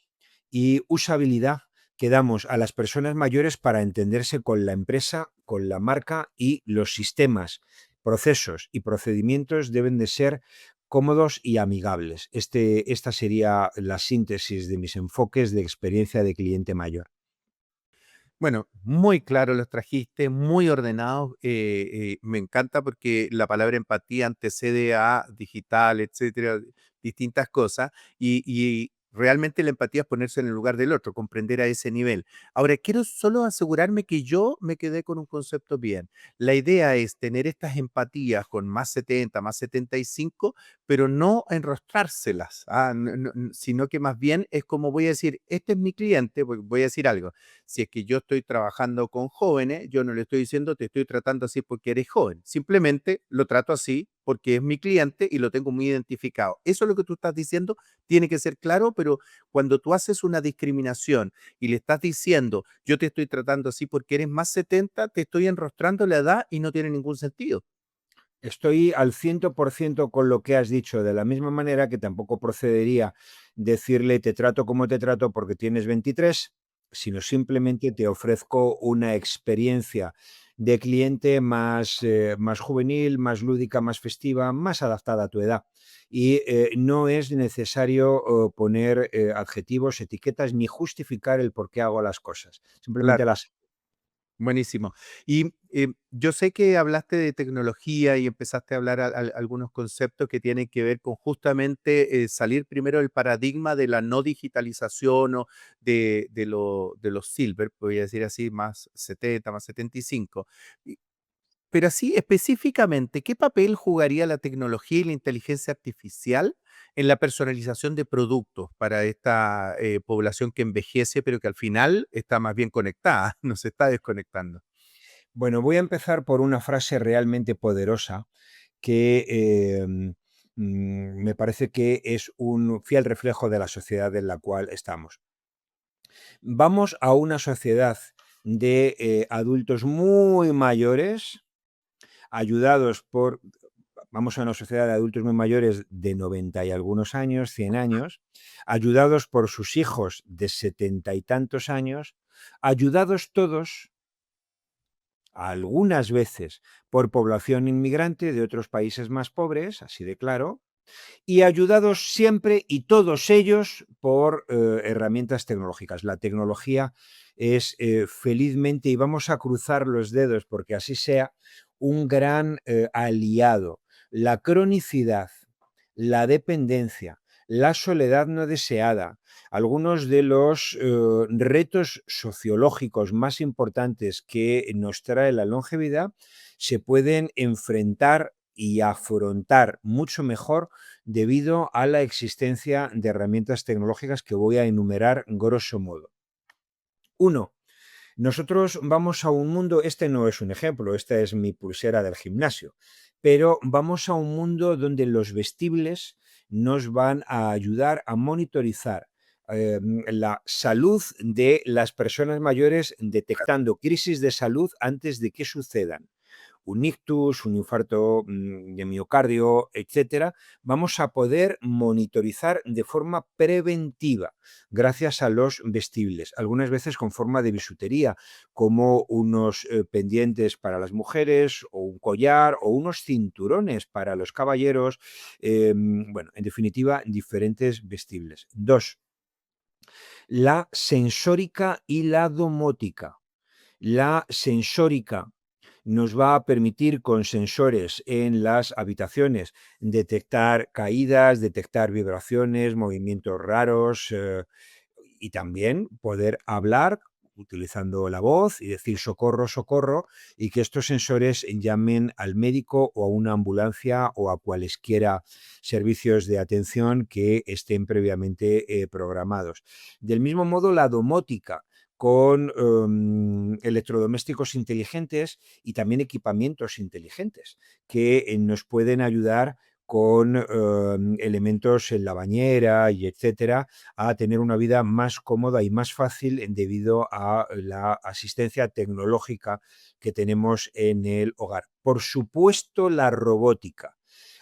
y usabilidad que damos a las personas mayores para entenderse con la empresa, con la marca, y los sistemas, procesos y procedimientos deben de ser cómodos y amigables. Esta sería la síntesis de mis enfoques de experiencia de cliente mayor. Bueno, muy claro los trajiste, muy ordenados. Me encanta porque la palabra empatía antecede a digital, etcétera, distintas cosas. Y realmente la empatía es ponerse en el lugar del otro, comprender a ese nivel. Ahora, quiero solo asegurarme que yo me quedé con un concepto bien. La idea es tener estas empatías con más 70, más 75, pero no enrostrárselas, sino que más bien es como voy a decir, este es mi cliente, porque voy a decir algo. Si es que yo estoy trabajando con jóvenes, yo no le estoy diciendo te estoy tratando así porque eres joven. Simplemente lo trato así porque es mi cliente y lo tengo muy identificado. Eso es lo que tú estás diciendo, tiene que ser claro, pero cuando tú haces una discriminación y le estás diciendo yo te estoy tratando así porque eres más 70, te estoy enrostrando la edad y no tiene ningún sentido. Estoy al 100% con lo que has dicho, de la misma manera que tampoco procedería decirle te trato como te trato porque tienes 23, sino simplemente te ofrezco una experiencia de cliente más juvenil, más lúdica, más festiva, más adaptada a tu edad. Y no es necesario poner adjetivos, etiquetas, ni justificar el por qué hago las cosas. Simplemente Claro. las... Buenísimo. Y yo sé que hablaste de tecnología y empezaste a hablar algunos conceptos que tienen que ver con justamente salir primero del paradigma de la no digitalización o de los silver, voy a decir así, más 70, más 75. Y- Pero así específicamente, ¿qué papel jugaría la tecnología y la inteligencia artificial en la personalización de productos para esta población que envejece, pero que al final está más bien conectada, no se está desconectando? Bueno, voy a empezar por una frase realmente poderosa que me parece que es un fiel reflejo de la sociedad en la cual estamos. Vamos a una sociedad de adultos muy mayores, ayudados por, vamos a una sociedad de adultos muy mayores de 90 y algunos años, 100 años, ayudados por sus hijos de 70 y tantos años, ayudados todos algunas veces por población inmigrante de otros países más pobres, así de claro, y ayudados siempre y todos ellos por herramientas tecnológicas. La tecnología es felizmente, y vamos a cruzar los dedos porque así sea, un gran aliado. La cronicidad, la dependencia, la soledad no deseada, algunos de los retos sociológicos más importantes que nos trae la longevidad se pueden enfrentar y afrontar mucho mejor debido a la existencia de herramientas tecnológicas que voy a enumerar grosso modo. Uno, nosotros vamos a un mundo, este no es un ejemplo, esta es mi pulsera del gimnasio, pero vamos a un mundo donde los vestibles nos van a ayudar a monitorizar la salud de las personas mayores detectando crisis de salud antes de que sucedan un ictus, un infarto de miocardio, etcétera, vamos a poder monitorizar de forma preventiva gracias a los vestibles, algunas veces con forma de bisutería, como unos pendientes para las mujeres o un collar o unos cinturones para los caballeros, bueno, en definitiva, diferentes vestibles. Dos, la sensórica y la domótica. La sensórica nos va a permitir con sensores en las habitaciones detectar caídas, detectar vibraciones, movimientos raros y también poder hablar utilizando la voz y decir socorro, socorro, y que estos sensores llamen al médico o a una ambulancia o a cualesquiera servicios de atención que estén previamente programados. Del mismo modo, la domótica con electrodomésticos inteligentes y también equipamientos inteligentes que nos pueden ayudar con elementos en la bañera y etcétera, a tener una vida más cómoda y más fácil debido a la asistencia tecnológica que tenemos en el hogar. Por supuesto, la robótica.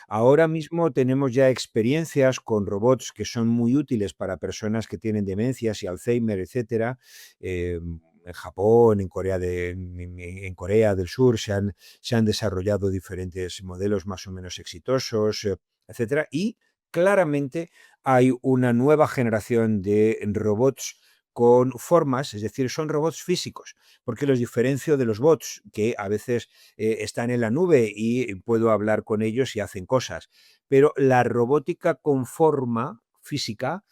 Ahora mismo tenemos ya experiencias con robots que son muy útiles para personas que tienen demencias y Alzheimer, etcétera. En Japón, en Corea del Sur se han desarrollado diferentes modelos más o menos exitosos, etcétera. Y claramente hay una nueva generación de robots con formas, es decir, son robots físicos, porque los diferencio de los bots que a veces están en la nube y puedo hablar con ellos y hacen cosas. Pero la robótica con forma física,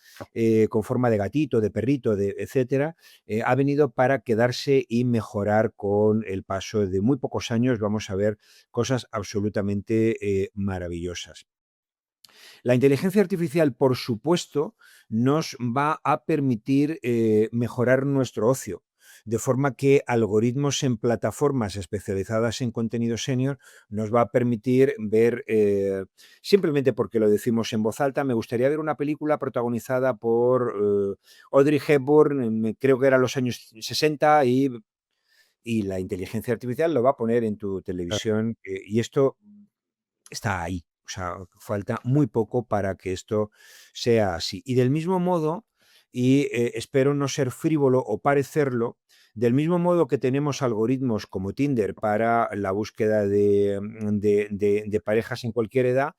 con forma de gatito, de perrito, de etcétera, ha venido para quedarse y mejorar con el paso de muy pocos años. Vamos a ver cosas absolutamente maravillosas. La inteligencia artificial, por supuesto, nos va a permitir mejorar nuestro ocio, de forma que algoritmos en plataformas especializadas en contenido senior nos va a permitir ver, simplemente porque lo decimos en voz alta, me gustaría ver una película protagonizada por Audrey Hepburn, creo que era los años 60, y la inteligencia artificial lo va a poner en tu televisión, y esto está ahí. O sea, falta muy poco para que esto sea así. Y del mismo modo, y espero no ser frívolo o parecerlo, del mismo modo que tenemos algoritmos como Tinder para la búsqueda de parejas en cualquier edad,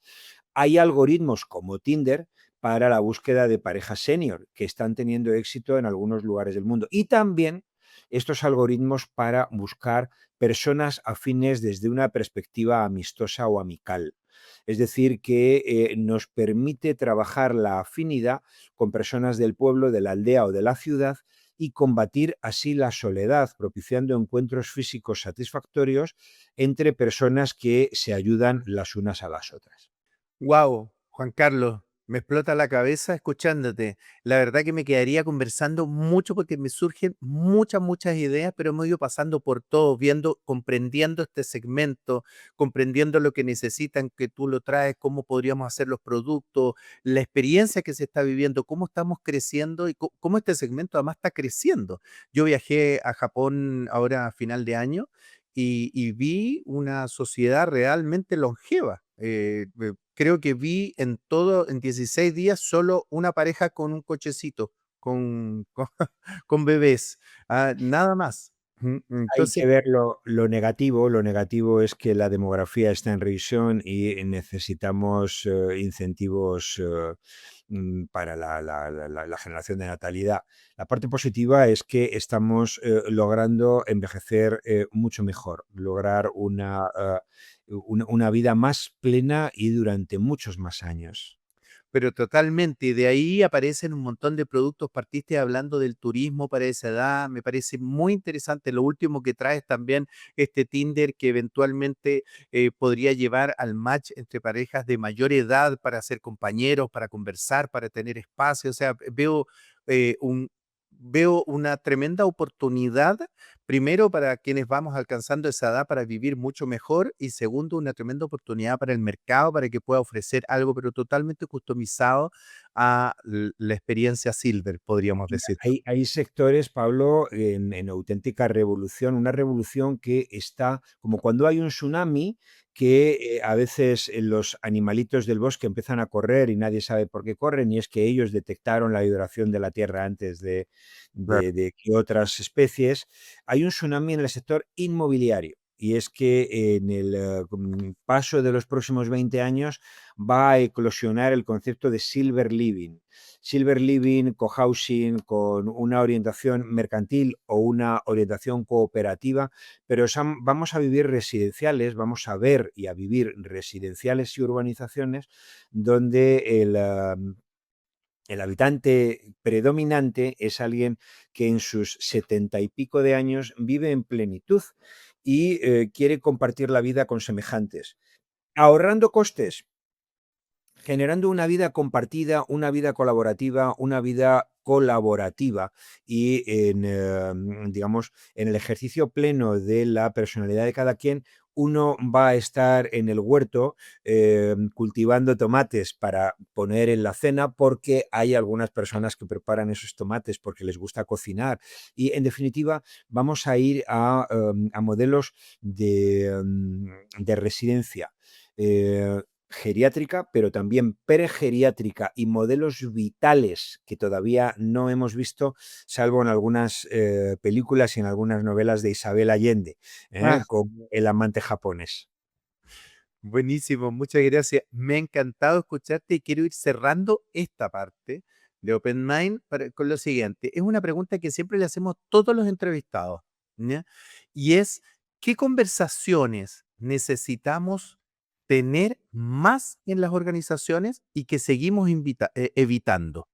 hay algoritmos como Tinder para la búsqueda de parejas senior que están teniendo éxito en algunos lugares del mundo. Y también estos algoritmos para buscar personas afines desde una perspectiva amistosa o amical. Es decir, que nos permite trabajar la afinidad con personas del pueblo, de la aldea o de la ciudad y combatir así la soledad, propiciando encuentros físicos satisfactorios entre personas que se ayudan las unas a las otras. Wow, Juan Carlos, me explota la cabeza escuchándote. La verdad que me quedaría conversando mucho porque me surgen muchas ideas, pero hemos ido pasando por todo, viendo, comprendiendo este segmento, comprendiendo lo que necesitan, que tú lo traes, cómo podríamos hacer los productos, la experiencia que se está viviendo, cómo estamos creciendo y cómo este segmento además está creciendo. Yo viajé a Japón ahora a final de año y vi una sociedad realmente longeva. Creo que vi en 16 días solo una pareja con un cochecito, con bebés, nada más. Hay Entonces, que ver lo negativo es que la demografía está en revisión y necesitamos incentivos para la generación de natalidad. La parte positiva es que estamos logrando envejecer mucho mejor, lograr una vida más plena y durante muchos más años. pero totalmente, y de ahí aparecen un montón de productos. Partiste hablando del turismo para esa edad, me parece muy interesante. Lo último que traes también, este Tinder que eventualmente podría llevar al match entre parejas de mayor edad para ser compañeros, para conversar, para tener espacio. O sea, eh, un, veo una tremenda oportunidad, primero para quienes vamos alcanzando esa edad para vivir mucho mejor y segundo, una tremenda oportunidad para el mercado para que pueda ofrecer algo, pero totalmente customizado a la experiencia Silver, podríamos Y decir. hay sectores, Pablo, en auténtica revolución, una revolución que está como cuando hay un tsunami, que a veces los animalitos del bosque empiezan a correr y nadie sabe por qué corren, y es que ellos detectaron la vibración de la Tierra antes de que otras especies. Hay un tsunami en el sector inmobiliario. Y es que en el paso de los próximos 20 años va a eclosionar el concepto de silver living. Silver Living, cohousing, con una orientación mercantil o una orientación cooperativa, pero vamos a vivir residenciales, vamos a ver y a vivir residenciales y urbanizaciones donde el habitante predominante es alguien que en sus 70 y pico de años vive en plenitud y quiere compartir la vida con semejantes, ahorrando costes, generando una vida compartida, una vida colaborativa, una vida colaborativa y digamos, en el ejercicio pleno de la personalidad de cada quien, uno va a estar en el huerto cultivando tomates para poner en la cena porque hay algunas personas que preparan esos tomates porque les gusta cocinar y en definitiva vamos a ir a modelos de residencia geriátrica, pero también pregeriátrica y modelos vitales que todavía no hemos visto, salvo en algunas películas y en algunas novelas de Isabel Allende, Ah, con El amante japonés. buenísimo, muchas gracias. Me ha encantado escucharte y quiero ir cerrando esta parte de Open Mind con lo siguiente. Es una pregunta que siempre le hacemos a todos los entrevistados, ¿ya? Y es, ¿qué conversaciones necesitamos tener más en las organizaciones y que seguimos evitando?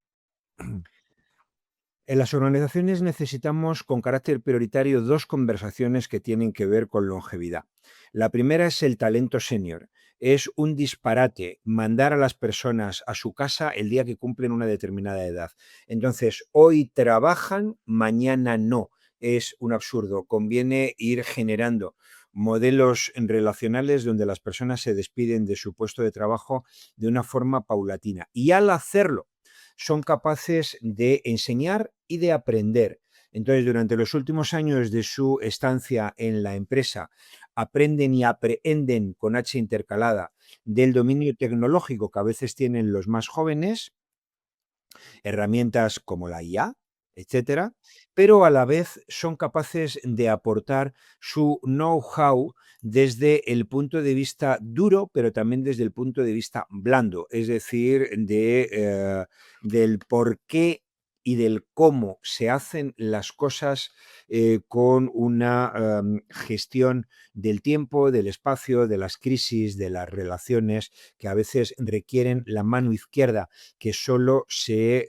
En las organizaciones necesitamos con carácter prioritario dos conversaciones que tienen que ver con longevidad. La primera es el talento senior. Es un disparate mandar a las personas a su casa el día que cumplen una determinada edad. Entonces, hoy trabajan, mañana no. Es un absurdo. Conviene ir generando modelos relacionales donde las personas se despiden de su puesto de trabajo de una forma paulatina. Y al hacerlo, son capaces de enseñar y de aprender. Entonces, durante los últimos años de su estancia en la empresa, aprenden y aprenden con H intercalada del dominio tecnológico que a veces tienen los más jóvenes, herramientas como la IA, etcétera, pero a la vez son capaces de aportar su know-how desde el punto de vista duro, pero también desde el punto de vista blando, es decir, del por qué y del cómo se hacen las cosas con una gestión del tiempo, del espacio, de las crisis, de las relaciones, que a veces requieren la mano izquierda, que solo se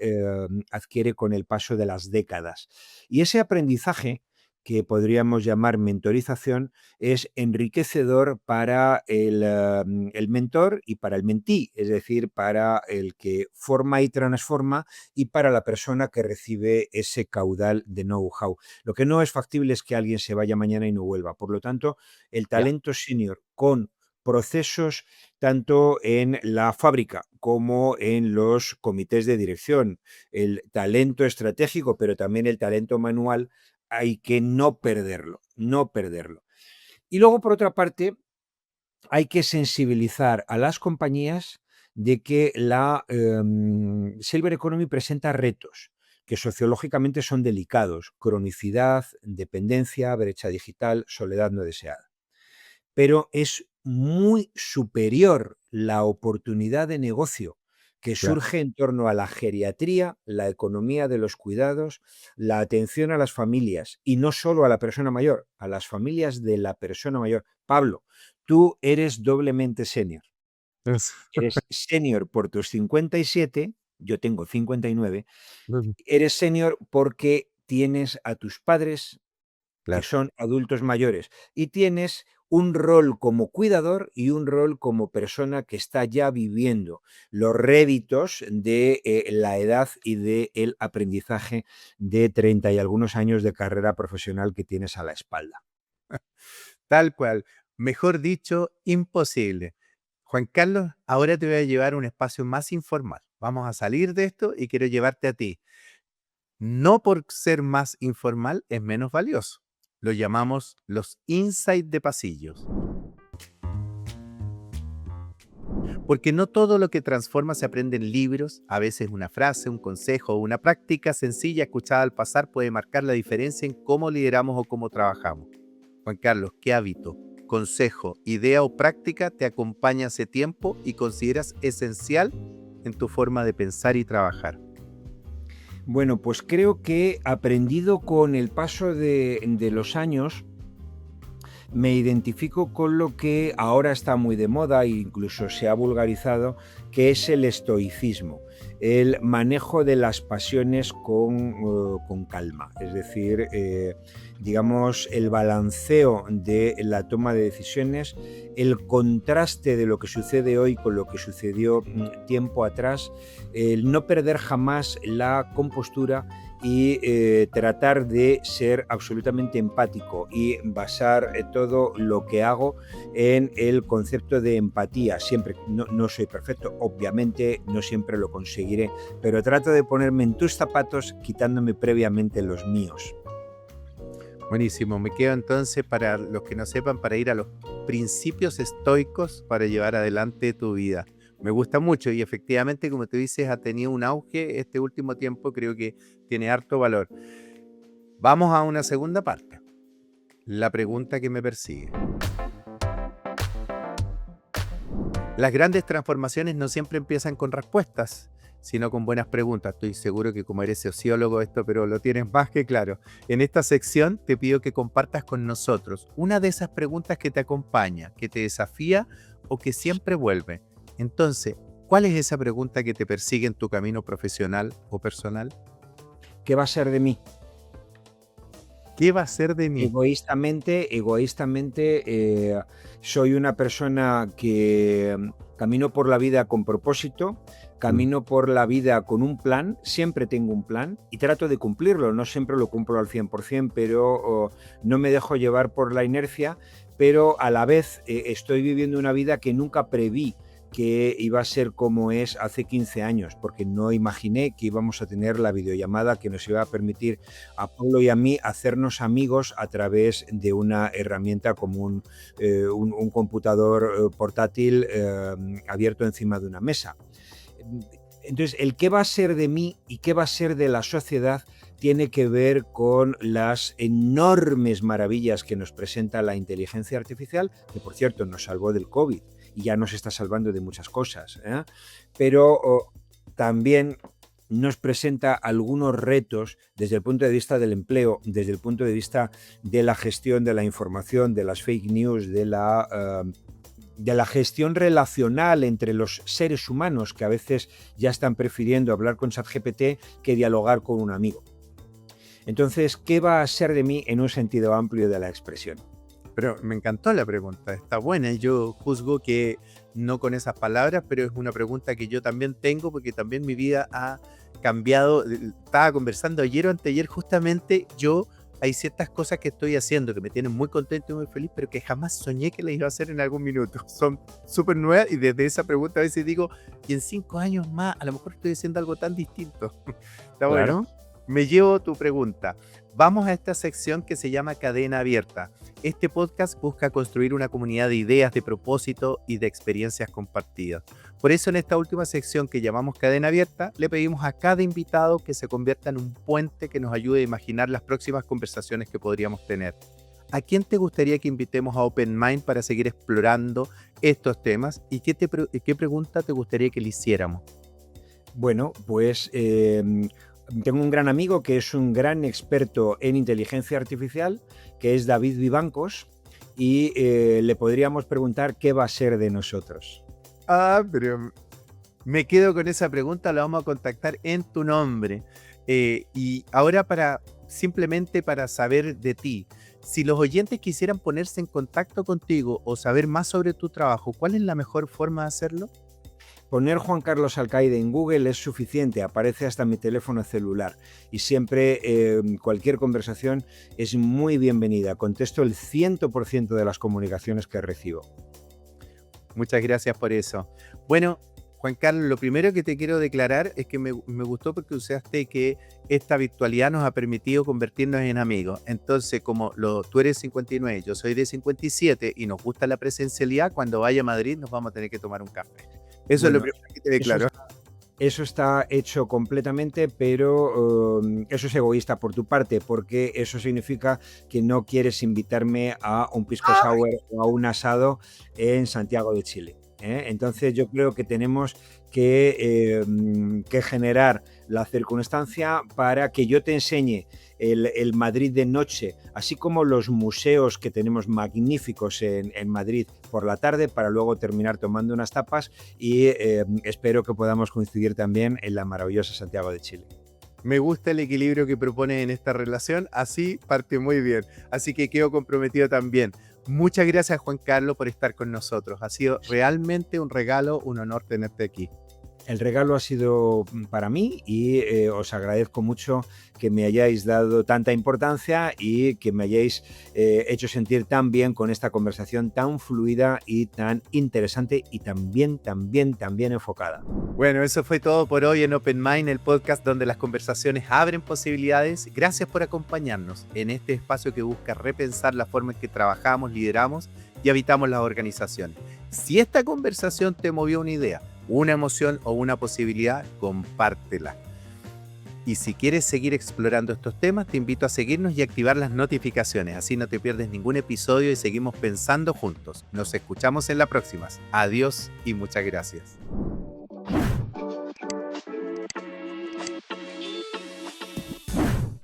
adquiere con el paso de las décadas. Y ese aprendizaje, que podríamos llamar mentorización, es enriquecedor para el mentor y para el mentí, es decir, para el que forma y transforma y para la persona que recibe ese caudal de know-how. Lo que no es factible es que alguien se vaya mañana y no vuelva. Por lo tanto, el ¿Ya? talento senior con procesos tanto en la fábrica como en los comités de dirección, el talento estratégico, pero también el talento manual, hay que no perderlo, no perderlo. Y luego, por otra parte, hay que sensibilizar a las compañías de que la Silver Economy presenta retos que sociológicamente son delicados: cronicidad, dependencia, brecha digital, soledad no deseada. Pero es muy superior la oportunidad de negocio que Claro. surge en torno a la geriatría, la economía de los cuidados, la atención a las familias, y no solo a la persona mayor, a las familias de la persona mayor. Pablo, tú eres doblemente senior. Es- Eres senior por tus 57, yo tengo 59, eres senior porque tienes a tus padres que Claro. son adultos mayores, y tienes un rol como cuidador y un rol como persona que está ya viviendo los réditos de la edad y del aprendizaje de 30 y algunos años de carrera profesional que tienes a la espalda. Tal cual. Mejor dicho, imposible. Juan Carlos, ahora te voy a llevar a un espacio más informal. Vamos a salir de esto y quiero llevarte a ti. No por ser más informal es menos valioso. Lo llamamos los insights de pasillos. Porque no todo lo que transforma se aprende en libros. A veces una frase, un consejo o una práctica sencilla escuchada al pasar puede marcar la diferencia en cómo lideramos o cómo trabajamos. Juan Carlos, ¿qué hábito, consejo, idea o práctica te acompaña hace tiempo y consideras esencial en tu forma de pensar y trabajar? Bueno, pues creo que aprendido con el paso de los años, me identifico con lo que ahora está muy de moda e incluso se ha vulgarizado, que es el estoicismo, el manejo de las pasiones con calma, es decir, digamos, el balanceo de la toma de decisiones, el contraste de lo que sucede hoy con lo que sucedió tiempo atrás, el no perder jamás la compostura y tratar de ser absolutamente empático y basar todo lo que hago en el concepto de empatía. Siempre, no soy perfecto, obviamente no siempre lo conseguiré, pero trato de ponerme en tus zapatos quitándome previamente los míos. Buenísimo, me quedo entonces para los que no sepan, para ir a los principios estoicos para llevar adelante tu vida. Me gusta mucho y efectivamente, como tú dices, ha tenido un auge este último tiempo, creo que tiene harto valor. Vamos a una segunda parte, la pregunta que me persigue. Las grandes transformaciones no siempre empiezan con respuestas, sino con buenas preguntas. Estoy seguro que como eres sociólogo esto, pero lo tienes más que claro. En esta sección te pido que compartas con nosotros una de esas preguntas que te acompaña, que te desafía o que siempre vuelve. Entonces, ¿cuál es esa pregunta que te persigue en tu camino profesional o personal? ¿Qué va a ser de mí? ¿Qué va a ser de mí? Egoístamente, soy una persona que camino por la vida con propósito, Mm. camino por la vida con un plan, siempre tengo un plan y trato de cumplirlo. No siempre lo cumplo al 100%, pero no me dejo llevar por la inercia, pero a la vez estoy viviendo una vida que nunca preví que iba a ser como es hace 15 años, porque no imaginé que íbamos a tener la videollamada que nos iba a permitir a Pablo y a mí hacernos amigos a través de una herramienta como un computador portátil abierto encima de una mesa. Entonces, el qué va a ser de mí y qué va a ser de la sociedad tiene que ver con las enormes maravillas que nos presenta la inteligencia artificial, que por cierto nos salvó del COVID y ya nos está salvando de muchas cosas, ¿eh? Pero también nos presenta algunos retos desde el punto de vista del empleo, desde el punto de vista de la gestión de la información, de las fake news, de la gestión relacional entre los seres humanos, que a veces ya están prefiriendo hablar con ChatGPT que dialogar con un amigo. Entonces, ¿qué va a ser de mí en un sentido amplio de la expresión? Pero me encantó la pregunta, está buena. Yo juzgo que no con esas palabras, pero es una pregunta que yo también tengo porque también mi vida ha cambiado. Estaba conversando ayer o anteayer justamente hay ciertas cosas que estoy haciendo que me tienen muy contento y muy feliz, pero que jamás soñé que las iba a hacer en algún minuto. Son súper nuevas y desde esa pregunta a veces digo, y en 5 años más, a lo mejor estoy haciendo algo tan distinto. Está bueno. Claro. Me llevo tu pregunta. Vamos a esta sección que se llama Cadena Abierta. Este podcast busca construir una comunidad de ideas, de propósito y de experiencias compartidas. Por eso en esta última sección que llamamos Cadena Abierta, le pedimos a cada invitado que se convierta en un puente que nos ayude a imaginar las próximas conversaciones que podríamos tener. ¿A quién te gustaría que invitemos a Open Mind para seguir explorando estos temas? ¿Y qué pregunta te gustaría que le hiciéramos? Bueno, pues tengo un gran amigo que es un gran experto en inteligencia artificial, que es David Vivancos, y le podríamos preguntar qué va a ser de nosotros. Pero me quedo con esa pregunta, la vamos a contactar en tu nombre. Y ahora simplemente para saber de ti, si los oyentes quisieran ponerse en contacto contigo o saber más sobre tu trabajo, ¿cuál es la mejor forma de hacerlo? Poner Juan Carlos Alcaide en Google es suficiente, aparece hasta mi teléfono celular y siempre cualquier conversación es muy bienvenida. Contesto el 100% de las comunicaciones que recibo. Muchas gracias por eso. Bueno, Juan Carlos, lo primero que te quiero declarar es que me gustó porque usaste que esta virtualidad nos ha permitido convertirnos en amigos. Entonces, como tú eres 59, yo soy de 57 y nos gusta la presencialidad, cuando vaya a Madrid nos vamos a tener que tomar un café. Eso es lo primero que te declaro. Eso está hecho completamente, pero eso es egoísta por tu parte, porque eso significa que no quieres invitarme a un pisco sour o a un asado en Santiago de Chile. Entonces yo creo que tenemos que generar la circunstancia para que yo te enseñe el Madrid de noche, así como los museos que tenemos magníficos en Madrid por la tarde, para luego terminar tomando unas tapas y espero que podamos coincidir también en la maravillosa Santiago de Chile. Me gusta el equilibrio que propones en esta relación, así parte muy bien, así que quedo comprometido también. Muchas gracias, Juan Carlos, por estar con nosotros. Ha sido realmente un regalo, un honor tenerte aquí. El regalo ha sido para mí y os agradezco mucho que me hayáis dado tanta importancia y que me hayáis hecho sentir tan bien con esta conversación tan fluida y tan interesante y también enfocada. Bueno, eso fue todo por hoy en Open Mind, el podcast donde las conversaciones abren posibilidades. Gracias por acompañarnos en este espacio que busca repensar la forma en que trabajamos, lideramos y habitamos las organizaciones. Si esta conversación te movió una idea, una emoción o una posibilidad, compártela. Y si quieres seguir explorando estos temas, te invito a seguirnos y activar las notificaciones. Así no te pierdes ningún episodio y seguimos pensando juntos. Nos escuchamos en la próxima. Adiós y muchas gracias.